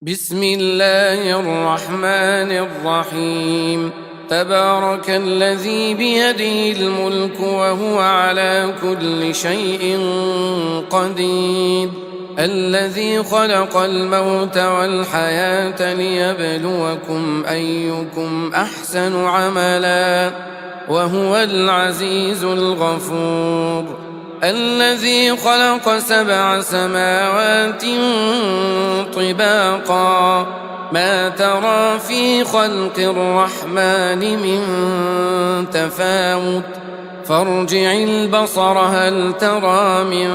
بسم الله الرحمن الرحيم. تبارك الذي بيده الملك وهو على كل شيء قدير، الذي خلق الموت والحياة ليبلوكم أيكم أحسن عملا وهو العزيز الغفور. الذي خلق 7 سماوات طباقا، ما ترى في خلق الرحمن من تفاوت، فارجع البصر هل ترى من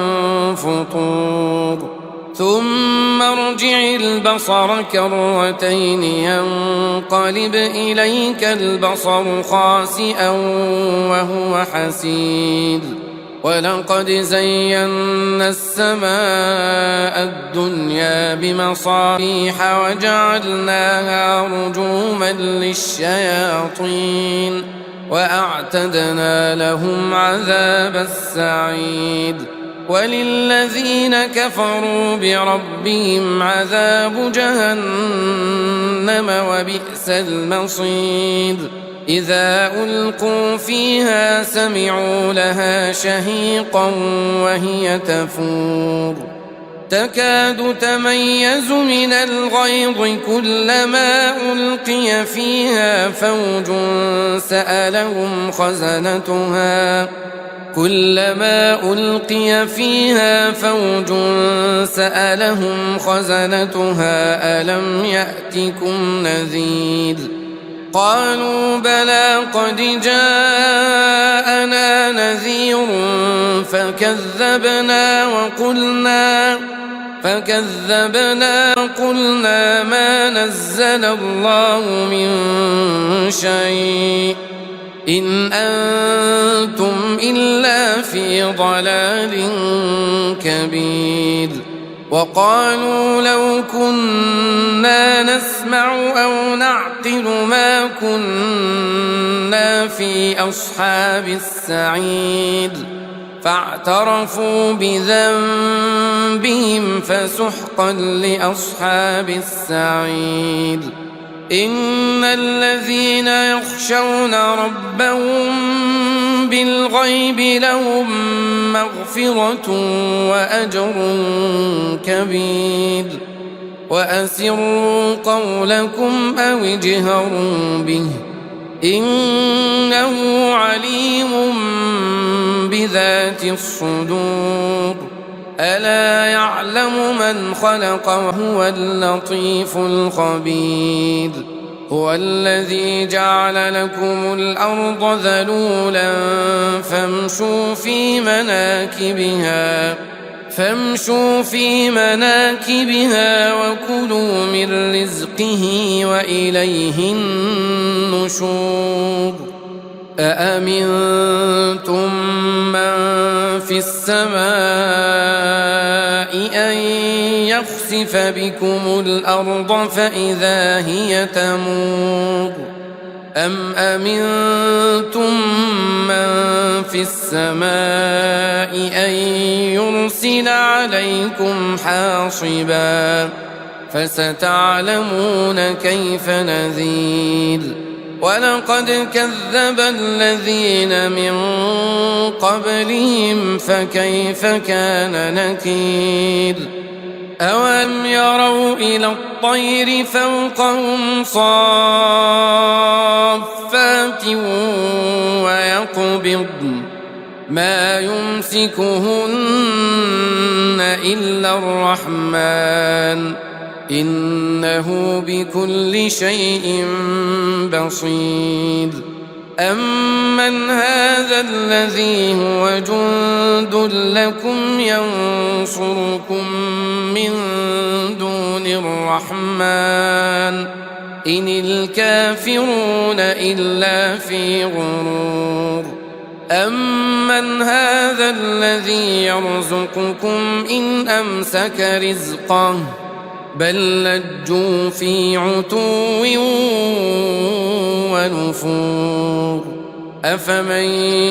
فطور، ثم ارجع البصر كرتين ينقلب إليك البصر خاسئا وهو حسير. ولقد زينا السماء الدنيا بمصابيح وجعلناها رجوما للشياطين وأعتدنا لهم عذاب السعير. وللذين كفروا بربهم عذاب جهنم وبئس المصير. إذا ألقوا فيها سمعوا لها شهيقا وهي تفور، تكاد تميز من الغيظ كلما ألقي فيها فوج سألهم خزنتها ألم يأتكم نذير؟ قالوا بلى قد جاءنا نذير فكذبنا وقلنا ما نزل الله من شيء إن أنتم إلا في ضلال كبير. وقالوا لو كنا نسمع أو نعقل ما كنا في أصحاب السعير، فاعترفوا بذنبهم فسحقا لأصحاب السعير. إن الذين يخشون ربهم بالغيب لهم مغفرة وأجر كبير. وأسروا قولكم أو اجهروا به إنه عليم بذات الصدور. ألا يعلم من خلق وهو اللطيف الخبير. هو الذي جعل لكم الأرض ذلولا فامشوا في مناكبها وكلوا من رزقه وإليه النشور. أأمنتم من في السماء أن يخسف بكم الأرض فإذا هي تمور، أم أمنتم من في السماء أن يرسل عليكم حاصبا، فستعلمون كيف نذير. ولقد كذب الذين من قبلهم فكيف كان نكير. أولم يروا إلى الطير فوقهم صافات ويقبضن ما يمسكهن إلا الرحمن إنه بكل شيء بصير. أمن هذا الذي هو جند لكم ينصركم من دون الرحمن إن الكافرون إلا في غرور. أمن هذا الذي يرزقكم إن أمسك رزقه بل لجوا في عتو ونفور. أفمن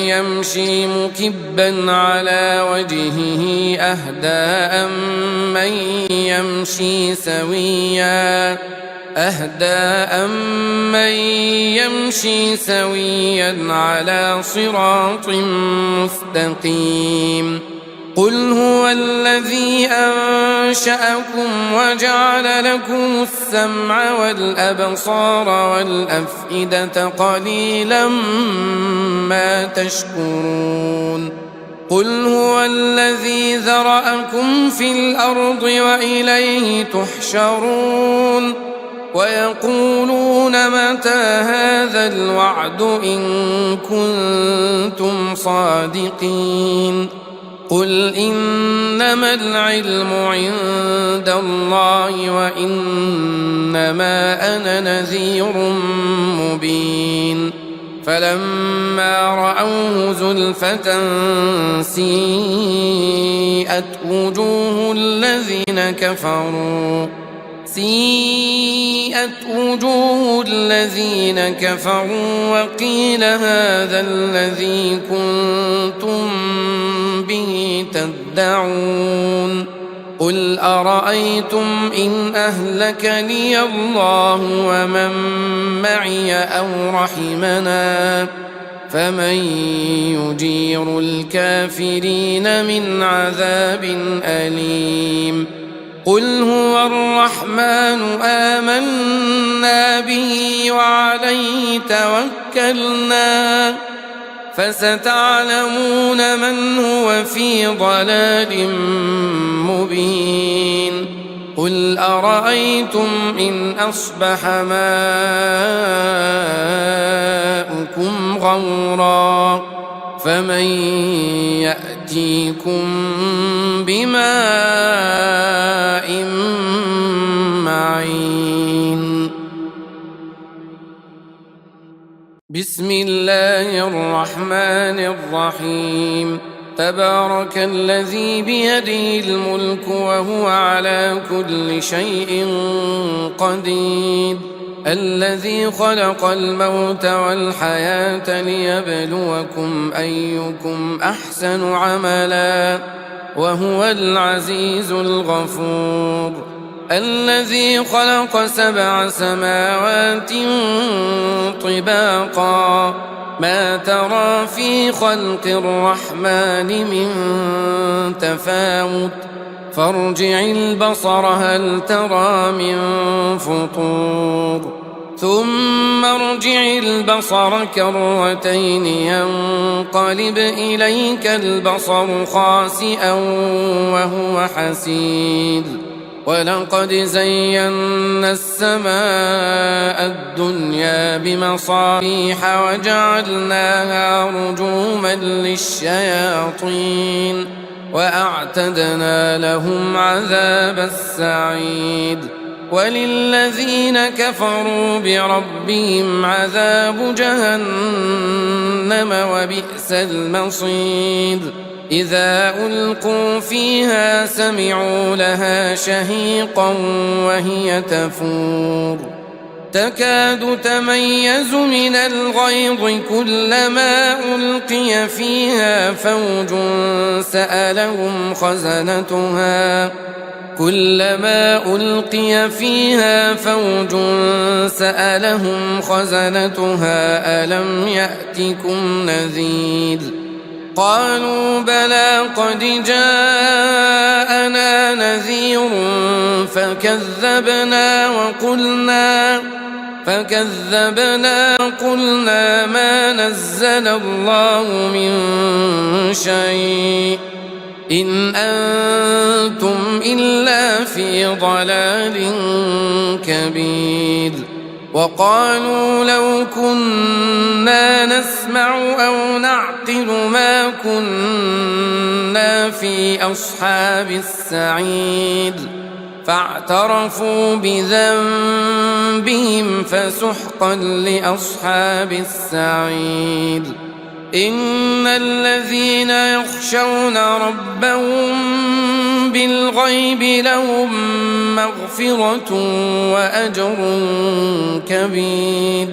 يمشي مكبا على وجهه أهدى أمن يمشي سويا على صراط مستقيم قل هو الذي أنشأكم وجعل لكم السمع والأبصار والأفئدة قليلا ما تشكرون قل هو الذي ذرأكم في الأرض وإليه تحشرون ويقولون متى هذا الوعد إن كنتم صادقين قل إنما العلم عند الله وإنما أنا نذير مبين فلما رأوه زلفة سيئت وجوه الذين كفروا وقيل هذا الذي كنتم به تدعون قل أرأيتم إن أهلكني الله ومن معي أو رحمنا فمن يجير الكافرين من عذاب أليم قل هو الرحمن آمنا به وعليه توكلنا فستعلمون من هو في ضلال مبين قل أرأيتم إن أصبح ماؤكم غورا فمن يأتيكم بماء معين بسم الله الرحمن الرحيم تبارك الذي بيده الملك وهو على كل شيء قدير الذي خلق الموت والحياة ليبلوكم أيكم أحسن عملا وهو العزيز الغفور الذي خلق 7 سماوات طباقا ما ترى في خلق الرحمن من تفاوت فارجع البصر هل ترى من فطور ثم ارجع البصر كرتين ينقلب إليك البصر خاسئا وهو حسير ولقد زينا السماء الدنيا بمصابيح وجعلناها رجوما للشياطين وأعتدنا لهم عذاب السعير وللذين كفروا بربهم عذاب جهنم وبئس المصير إذا ألقوا فيها سمعوا لها شهيقا وهي تفور تكاد تميز من الغيظ كلما ألقي فيها فوج سألهم خزنتها ألم يأتكم نذير قالوا بلى قد جاءنا نذير فكذبنا وقلنا ما نزل الله من شيء إن أنتم إلا في ضلال كبير وقالوا لو كنا نسمع أو نعقل ما كنا في أصحاب السعير فاعترفوا بذنبهم فسحقا لأصحاب السعير إن الذين يخشون ربهم بالغيب لهم مغفرة وأجر كبير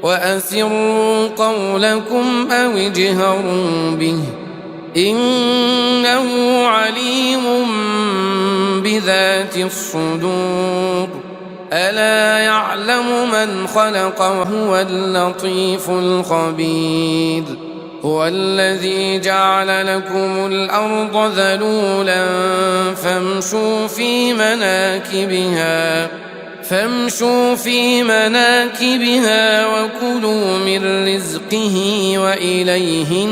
وأسروا قولكم أو اجهروا به إنه عليم بذات الصدور ألا يعلم من خلق وهو اللطيف الخبير هو الذي جعل لكم الأرض ذلولا فامشوا في مناكبها وكلوا من رزقه وإليه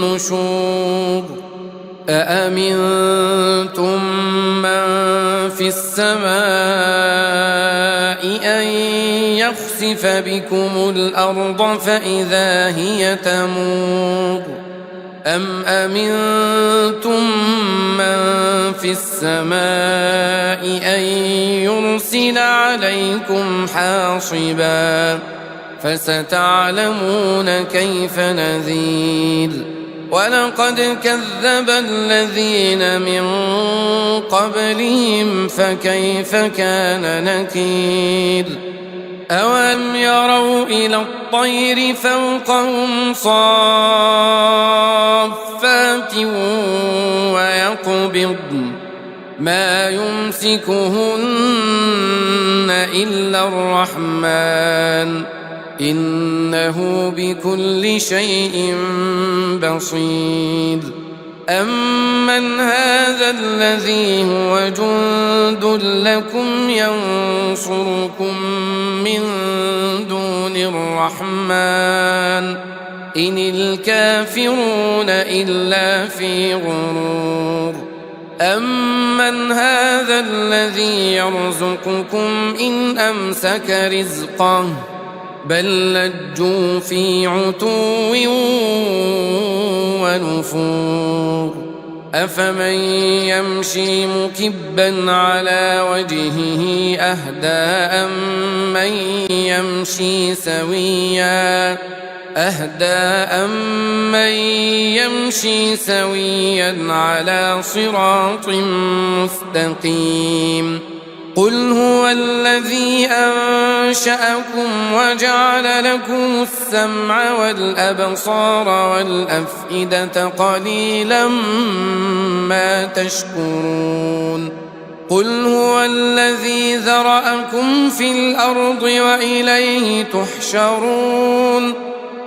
النشور أأمنتم من في السماء أن يخسف بكم الأرض فإذا هي تمور أم أمنتم من في السماء أن يرسل عليكم حاصبا فستعلمون كيف نذير ولقد كذب الذين من قبلهم فكيف كان نكير أولم يروا إلى الطير فوقهم صافات ويقبضن ما يمسكهن إلا الرحمن إنه بكل شيء بصير أمن هذا الذي هو جند لكم ينصركم من دون الرحمن إن الكافرون إلا في غرور أمن هذا الذي يرزقكم إن أمسك رزقه بل لجوا في عتو ونفور أفمن يمشي مكبا على وجهه أهدى أمن يمشي سويا على صراط مستقيم قل هو الذي أنشأكم وجعل لكم السمع والأبصار والأفئدة قليلا ما تشكرون قل هو الذي ذرأكم في الأرض وإليه تحشرون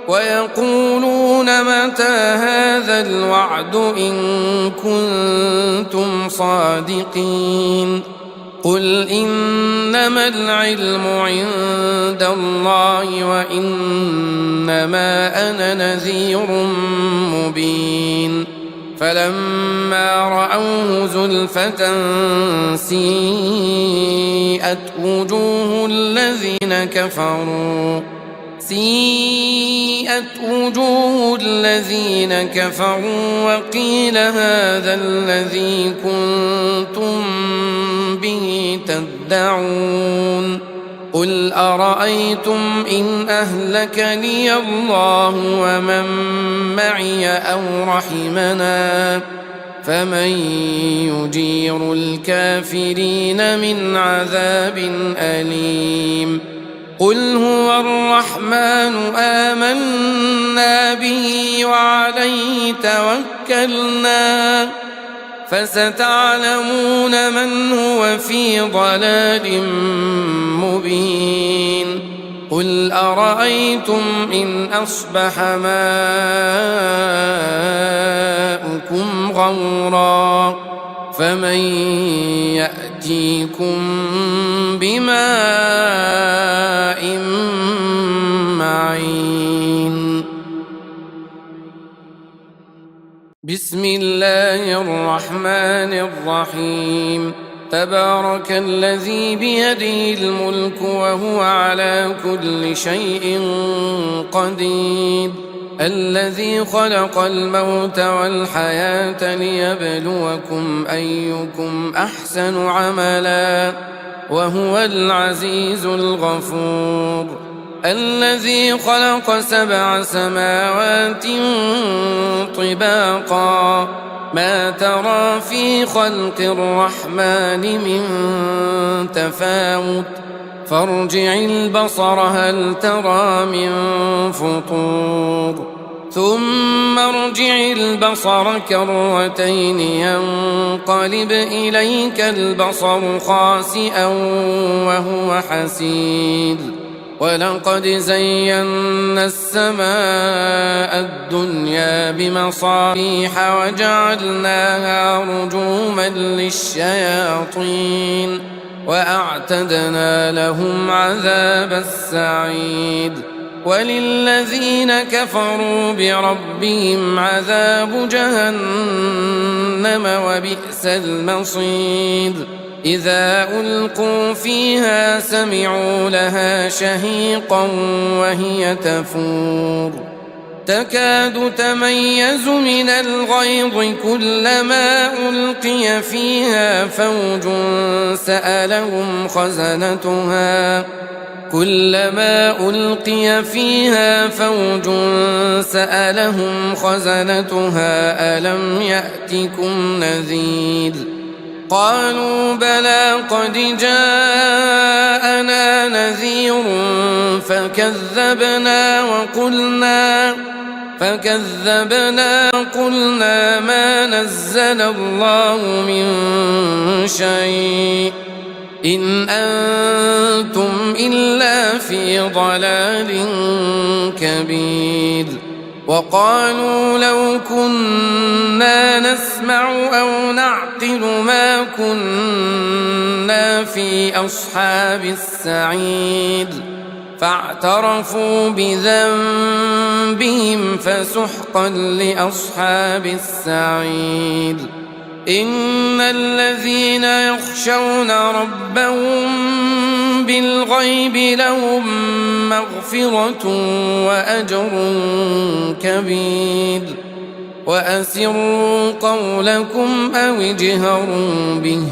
ويقولون متى هذا الوعد إن كنتم صادقين قل إنما العلم عند الله وإنما أنا نذير مبين فلما رأوه زلفة سيئت وجوه الذين كفروا وقيل هذا الذي كنتم به تدعون قل أرأيتم إن أهلكني الله ومن معي أو رحمنا فمن يجير الكافرين من عذاب أليم قل هو الرحمن آمنا به وعليه توكلنا فستعلمون من هو في ضلال مبين قل أرأيتم إن أصبح ماؤكم غورا فمن يأتيكم بماء معين بسم الله الرحمن الرحيم تبارك الذي بيده الملك وهو على كل شيء قدير الذي خلق الموت والحياة ليبلوكم أيكم أحسن عملا وهو العزيز الغفور الذي خلق 7 سماوات طباقا ما ترى في خلق الرحمن من تفاوت فارجع البصر هل ترى من فطور ثم ارجع البصر كرتين ينقلب إليك البصر خاسئا وهو حسير ولقد زينا السماء الدنيا بمصابيح وجعلناها رجوما للشياطين وأعتدنا لهم عذاب السعير وللذين كفروا بربهم عذاب جهنم وبئس المصير إذا ألقوا فيها سمعوا لها شهيقا وهي تفور تكاد تميز من الغيظ كلما ألقي فيها فوج سألهم خزنتها ألم يأتكم نذير قالوا بلى قد جاءنا نذير فكذبنا وقلنا ما نزل الله من شيء إن أنتم إلا في ضلال كبير وقالوا لو كنا نسمع أو نعقل ما كنا في أصحاب السعير فاعترفوا بذنبهم فسحقا لأصحاب السعير إن الذين يخشون ربهم بالغيب لهم مغفرة وأجر كبير وأسروا قولكم أو اجهروا به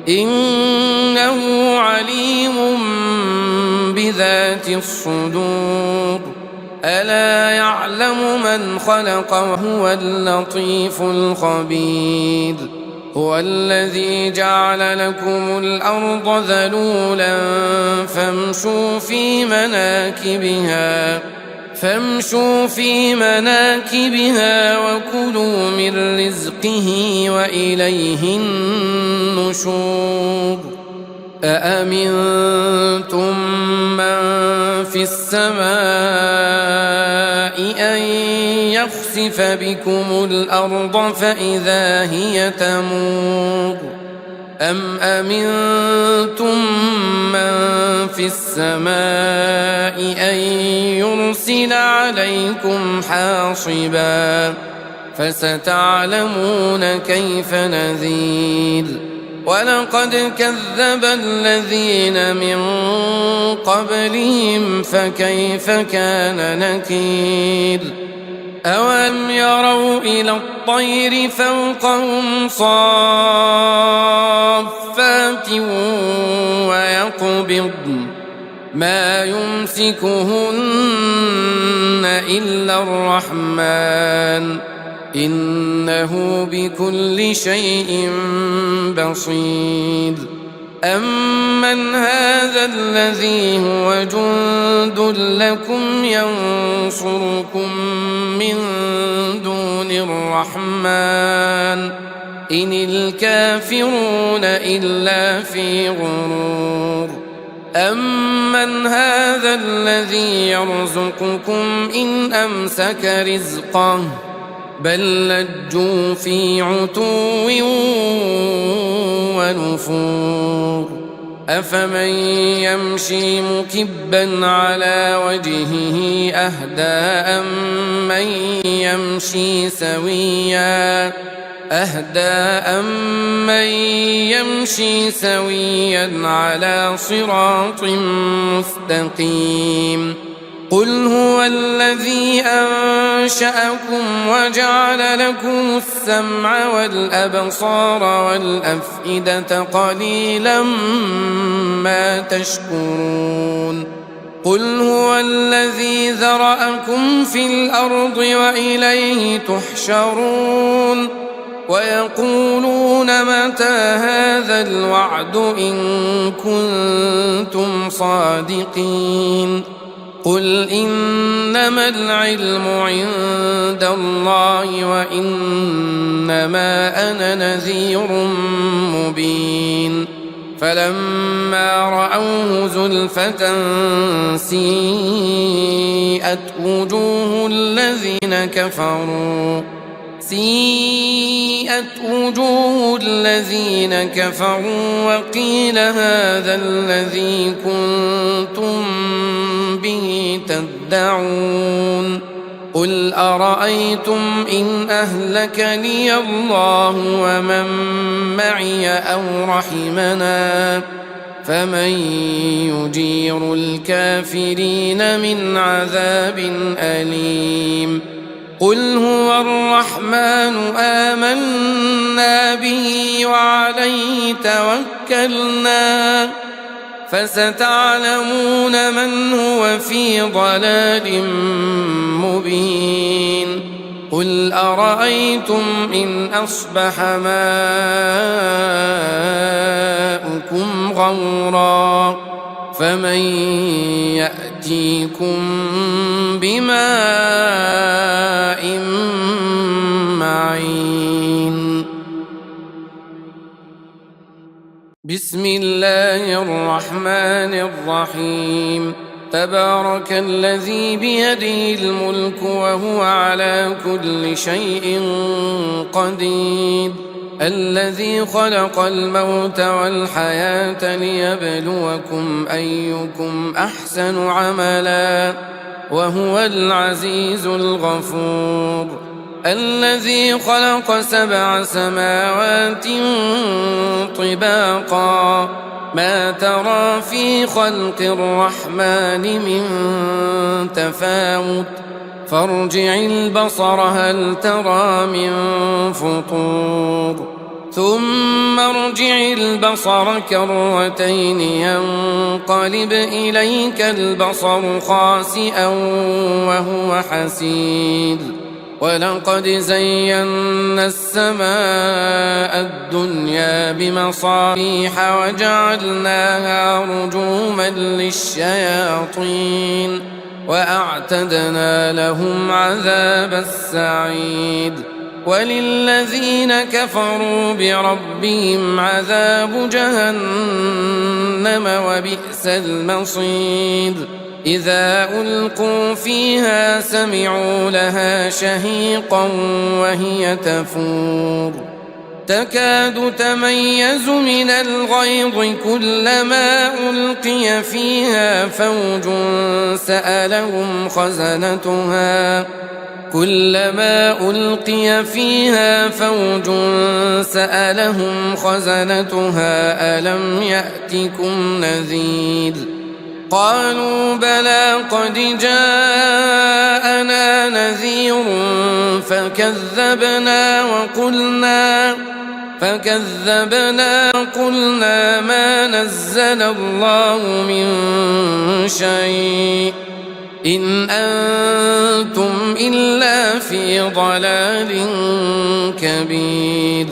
إنه عليم بذات الصدور ألا يعلم من خلق وهو اللطيف الخبير هو الذي جعل لكم الأرض ذلولا فامشوا في مناكبها وكلوا من رزقه وإليه النشور أأمنتم من في السماء أن يخسف بكم الأرض فإذا هي تمور أم أمنتم من في السماء أن يرسل عليكم حاصبا فستعلمون كيف نذير ولقد كذب الذين من قبلهم فكيف كان نكير أولم يروا إلى الطير فوقهم صافات ويقبضن ما يمسكهن إلا الرحمن إنه بكل شيء بصير أمن هذا الذي هو جند لكم ينصركم من دون الرحمن إن الكافرون إلا في غرور أمن هذا الذي يرزقكم إن أمسك رزقه بل لجوا في عتو ونفور أفمن يمشي مكبا على وجهه أهدى أمن يمشي سويا على صراط مستقيم قل هو الذي أنشأكم وجعل لكم السمع والأبصار والأفئدة قليلا ما تشكرون قل هو الذي ذرأكم في الأرض وإليه تحشرون ويقولون متى هذا الوعد إن كنتم صادقين قل إنما العلم عند الله وإنما أنا نذير مبين فلما رأوه زلفة سيئت وجوه الذين كفروا وقيل هذا الذي كنتم به تدعون قل أرأيتم إن أهلكني الله ومن معي أو رحمنا فمن يجير الكافرين من عذاب أليم قل هو الرحمن آمنا به وعليه توكلنا فستعلمون من هو في ضلال مبين قل أرأيتم إن أصبح ماؤكم غورا فمن يأتيكم بماء معين بسم الله الرحمن الرحيم تبارك الذي بيده الملك وهو على كل شيء قدير الذي خلق الموت والحياة ليبلوكم أيكم أحسن عملا وهو العزيز الغفور الذي خلق 7 سماوات طباقا ما ترى في خلق الرحمن من تفاوت فارجع البصر هل ترى من فطور ثم ارجع البصر كرتين ينقلب إليك البصر خاسئا وهو حسير ولقد زينا السماء الدنيا بمصابيح وجعلناها رجوما للشياطين وأعتدنا لهم عذاب السعير وللذين كفروا بربهم عذاب جهنم وبئس المصير إذا ألقوا فيها سمعوا لها شهيقا وهي تفور تكاد تميز من الغيظ كلما ألقي فيها فوج سألهم خزنتها ألم يأتكم نذير قالوا بلى قد جاءنا نذير فكذبنا وقلنا ما نزل الله من شيء إن أنتم إلا في ضلال كبير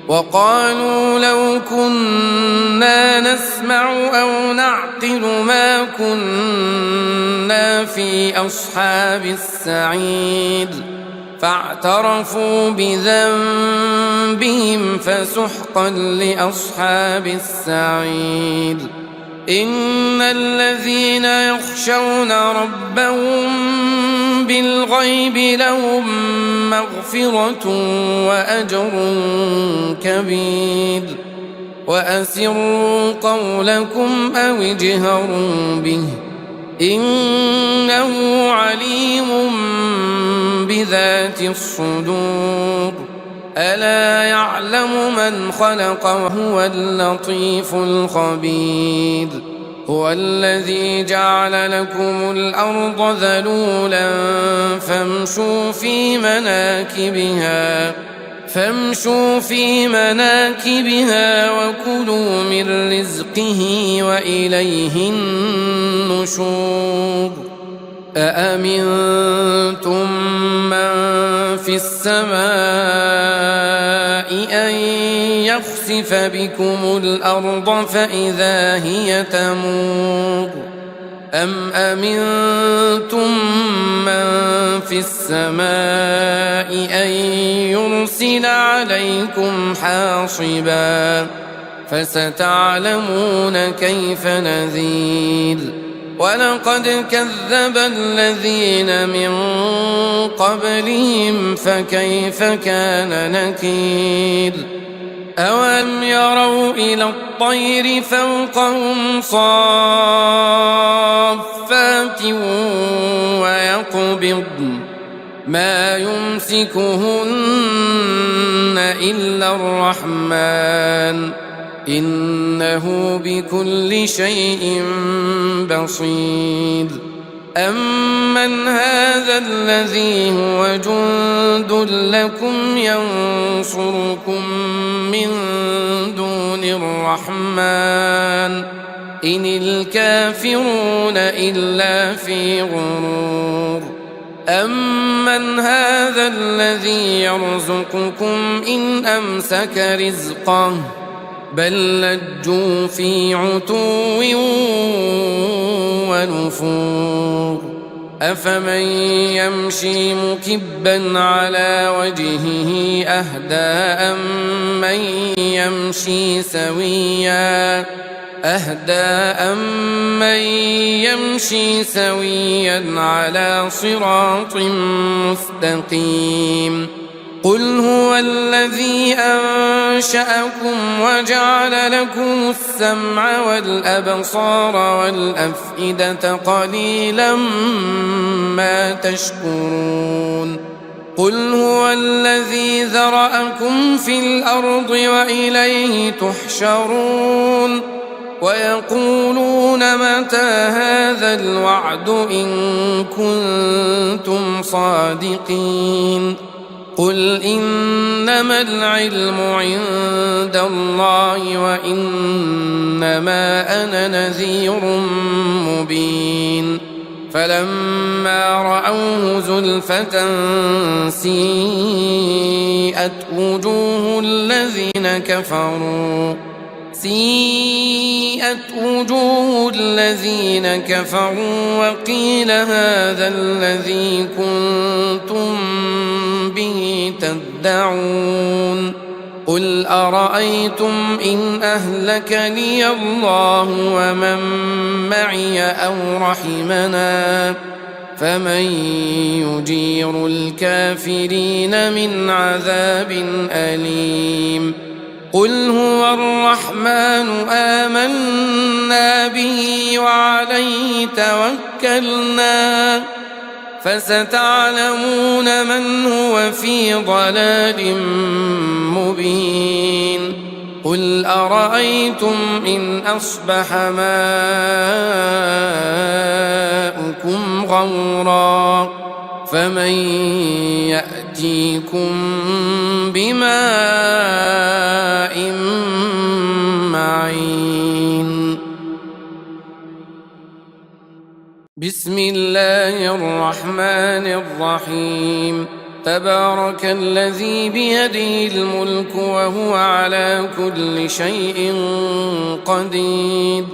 وقالوا لو كنا نسمع أو نعقل ما كنا في أصحاب السعير فاعترفوا بذنبهم فسحقا لأصحاب السعير إن الذين يخشون ربهم بالغيب لهم مغفرة وأجر كبير وأسروا قولكم أو اجهروا به إنه عليم بذات الصدور ألا يعلم من خلق وهو اللطيف الخبير هو الذي جعل لكم الأرض ذلولا فامشوا في مناكبها وكلوا من رزقه وإليه النشور أأمنتم من في السماء أن يخسف يخسف بكم الأرض فإذا هي تمور أم أمنتم من في السماء أن يرسل عليكم حاصبا فستعلمون كيف نذير ولقد كذب الذين من قبلهم فكيف كان نكير أولم يروا إلى الطير فوقهم صافات ويقبضن ما يمسكهن إلا الرحمن إنه بكل شيء بصير أمن هذا الذي هو جند لكم ينصركم من دون الرحمن إن الكافرون إلا في غرور أمن هذا الذي يرزقكم إن أمسك رزقه بل لجوا في عتو ونفور أفمن يمشي مكبا على وجهه أهدى أمن يمشي سويا على صراط مستقيم قل هو الذي أنشأكم وجعل لكم السمع والأبصار والأفئدة قليلا ما تشكرون قل هو الذي ذرأكم في الأرض وإليه تحشرون ويقولون متى هذا الوعد إن كنتم صادقين قل إنما العلم عند الله وإنما أنا نذير مبين فلما رأوه زلفة سيئت وجوه الذين كفروا وقيل هذا الذي كنتم به تدعون قل أرأيتم إن أهلكني الله ومن معي أو رحمنا فمن يجير الكافرين من عذاب أليم قل هو الرحمن آمنا به وعليه توكلنا فستعلمون من هو في ضلال مبين قل أرأيتم إن أصبح ماؤكم غورا فمن يأتيكم بماء معين بسم الله الرحمن الرحيم تبارك الذي بيده الملك وهو على كل شيء قدير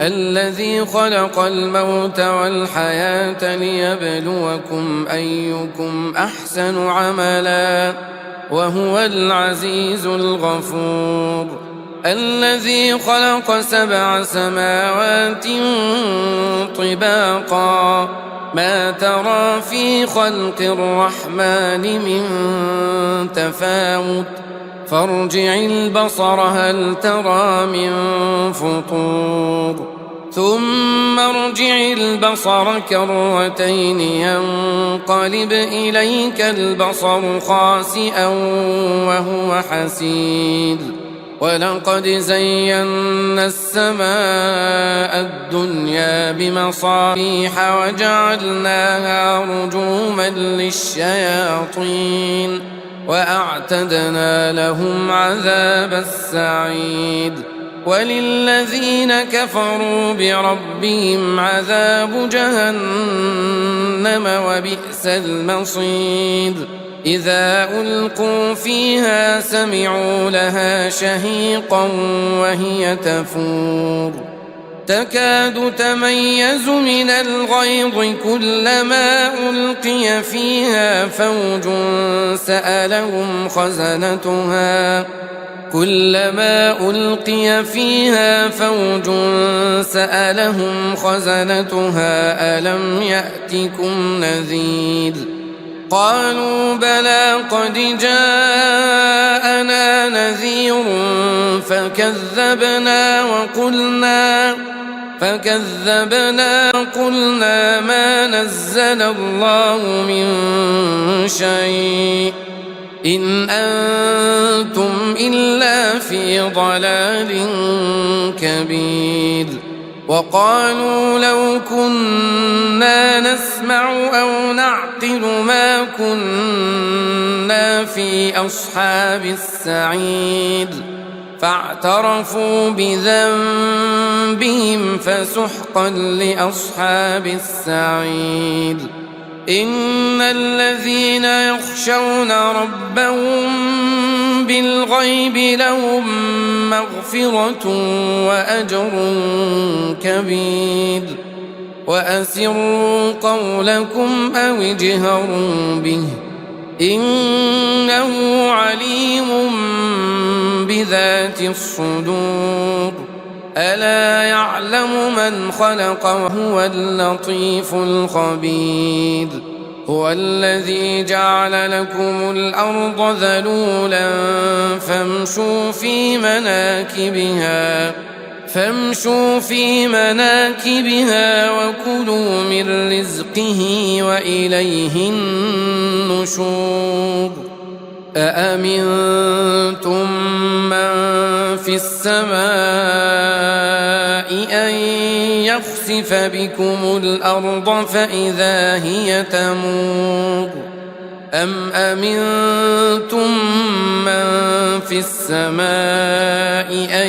الذي خلق الموت والحياة ليبلوكم أيكم أحسن عملا وهو العزيز الغفور الذي خلق 7 سماوات طباقا ما ترى في خلق الرحمن من تفاوت فارجع البصر هل ترى من فطور ثم ارجع البصر كرتين ينقلب إليك البصر خاسئا وهو حسير ولقد زينا السماء الدنيا بمصابيح وجعلناها رجوما للشياطين وأعتدنا لهم عذاب السعير وللذين كفروا بربهم عذاب جهنم وبئس المصير إذا ألقوا فيها سمعوا لها شهيقا وهي تفور تكاد تميز من الغيظ كلما ألقي فيها فوج سألهم خزنتها ألم يأتكم نذير قالوا بلى قد جاءنا نذير فكذبنا وقلنا ما نزل الله من شيء إن أنتم إلا في ضلال كبير وقالوا لو كنا نسمع أو نعقل ما كنا في أصحاب السعير فاعترفوا بذنبهم فسحقا لأصحاب السعير إن الذين يخشون ربهم بالغيب لهم مغفرة وأجر كبير وأسروا قولكم أو اجهروا به إنه عليم بذات الصدور ألا يعلم من خلق وهو اللطيف الخبير هو الذي جعل لكم الأرض ذلولا فامشوا في مناكبها وكلوا من رزقه وإليه النشور أأمنتم من في السماء أن يخسف بكم الأرض فإذا هي تمور أم أمنتم من في السماء أن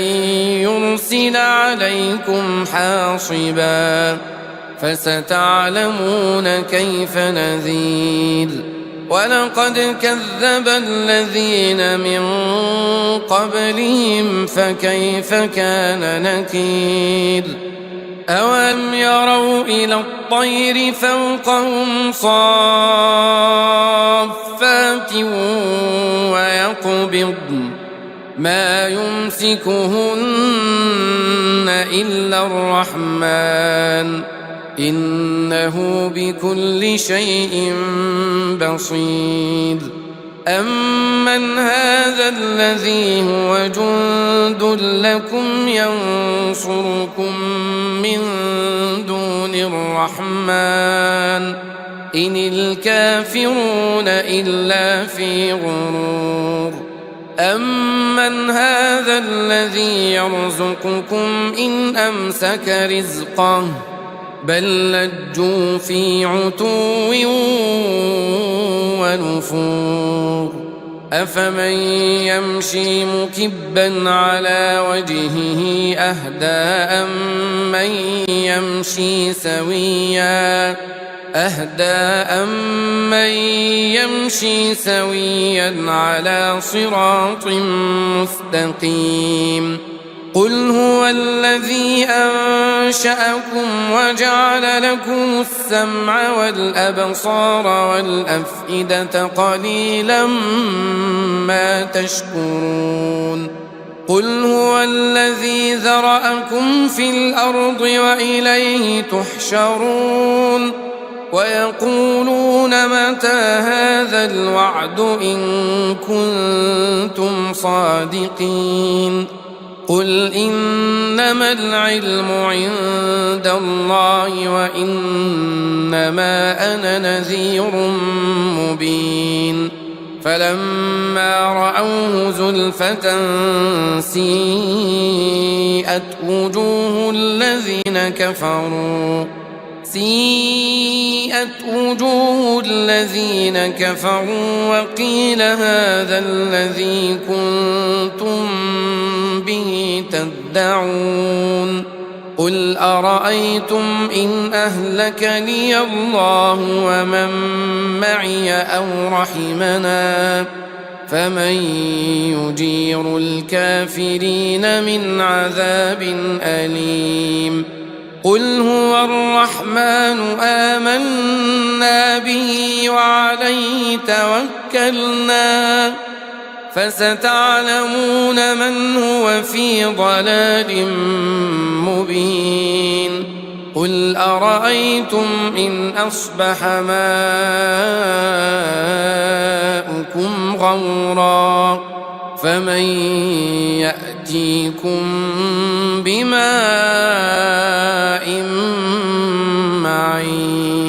يرسل عليكم حاصبا فستعلمون كيف نذير ولقد كذب الذين من قبلهم فكيف كان نكير أولم يروا إلى الطير فوقهم صافات ويقبضن ما يمسكهن إلا الرحمن إنه بكل شيء بصير أمن هذا الذي هو جند لكم ينصركم من دون الرحمن إن الكافرون إلا في غرور أمن هذا الذي يرزقكم إن أمسك رزقه بل لجوا في عتو ونفور أفمن يمشي مكبا على وجهه أهدى أمن يمشي سويا على صراط مستقيم قل هو الذي أنشأكم وجعل لكم السمع والأبصار والأفئدة قليلا ما تشكرون قل هو الذي ذرأكم في الأرض وإليه تحشرون ويقولون متى هذا الوعد إن كنتم صادقين قل إنما العلم عند الله وإنما أنا نذير مبين فلما رأوه زلفة سيئت وجوه الذين كفروا وقيل هذا الذي كنتم به تدعون قل أرأيتم إن أهلكني الله ومن معي أو رحمنا فمن يجير الكافرين من عذاب أليم قل هو الرحمن آمنا به وعليه توكلنا فستعلمون من هو في ضلال مبين قل أرأيتم إن أصبح ماؤكم غورا فمن يأتيكم بماء معين